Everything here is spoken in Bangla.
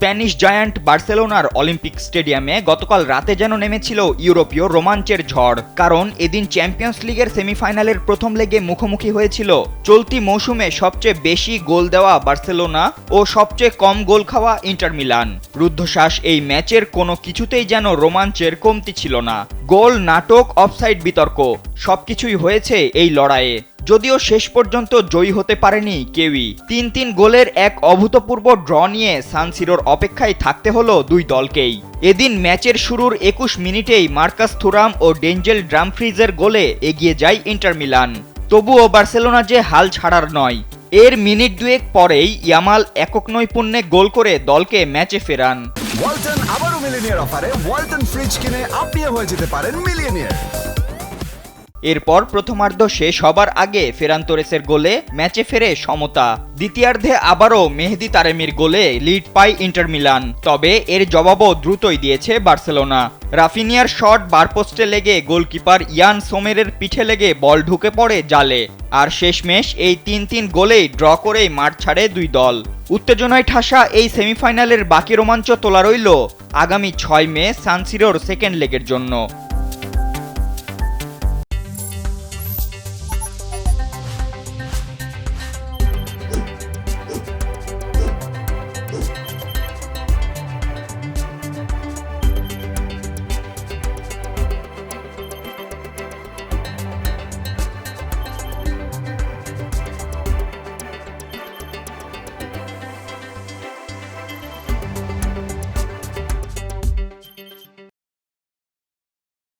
স্প্যানিশ জায়ান্ট বার্সেলোনার অলিম্পিক স্টেডিয়ামে গতকাল রাতে যেন নেমেছিল ইউরোপীয় রোমাঞ্চের ঝড়। কারণ এদিন চ্যাম্পিয়ন্স লিগের সেমিফাইনালের প্রথম লেগে মুখোমুখি হয়েছিল চলতি মৌসুমে সবচেয়ে বেশি গোল দেওয়া বার্সেলোনা ও সবচেয়ে কম গোল খাওয়া ইন্টার মিলান। রুদ্ধশ্বাস এই ম্যাচের কোনো কিছুতেই যেন রোমাঞ্চের কমতি ছিল না। গোল, নাটক, অফসাইড বিতর্ক সবকিছুই হয়েছে এই লড়াইয়ে। যদিও শেষ পর্যন্ত জয়ী হতে পারেনি কেউই। ৩-৩ গোলের এক অভূতপূর্ব ড্র নিয়ে সান সিরোর অপেক্ষায় থাকতে হলো দুই দলকেই। এদিন ম্যাচের শুরুর ২১ মিনিটেই মার্কাস থুরাম ও ডেঞ্জেল ড্রামফ্রিজের গোলে এগিয়ে যায় ইন্টার মিলান। তবুও বার্সেলোনা যে হাল ছাড়ার নয়। এর মিনিট দুয়েক পরেই ইয়ামাল একক নৈপুণ্যে গোল করে দলকে ম্যাচে ফেরান। ওয়ালটন আবারও মিলিয়নিয়ার অফারে ওয়ালটন ফ্রিজ কিনে আপনিও হয়ে যেতে পারেন মিলিয়নিয়ার। এরপর প্রথমার্ধ শেষ হবার আগে ফেরান তোরেসের গোলে ম্যাচে ফেরে সমতা। দ্বিতীয়ার্ধে আবারও মেহেদি তারেমির গোলে লিড পায় ইন্টার মিলান। তবে এর জবাবও দ্রুতই দিয়েছে বার্সেলোনা। রাফিনিয়ার শট বারপোস্টে লেগে গোলকিপার ইয়ান সোমেরের পিঠে লেগে বল ঢুকে পড়ে জালে। আর শেষমেশ এই ৩-৩ গোলেই ড্র করেই মাঠ ছাড়ে দুই দল। উত্তেজনায় ঠাসা এই সেমিফাইনালের বাকি রোমাঞ্চ তোলা রইল আগামী ৬ মে সান সিরোর সেকেন্ড লেগের জন্য।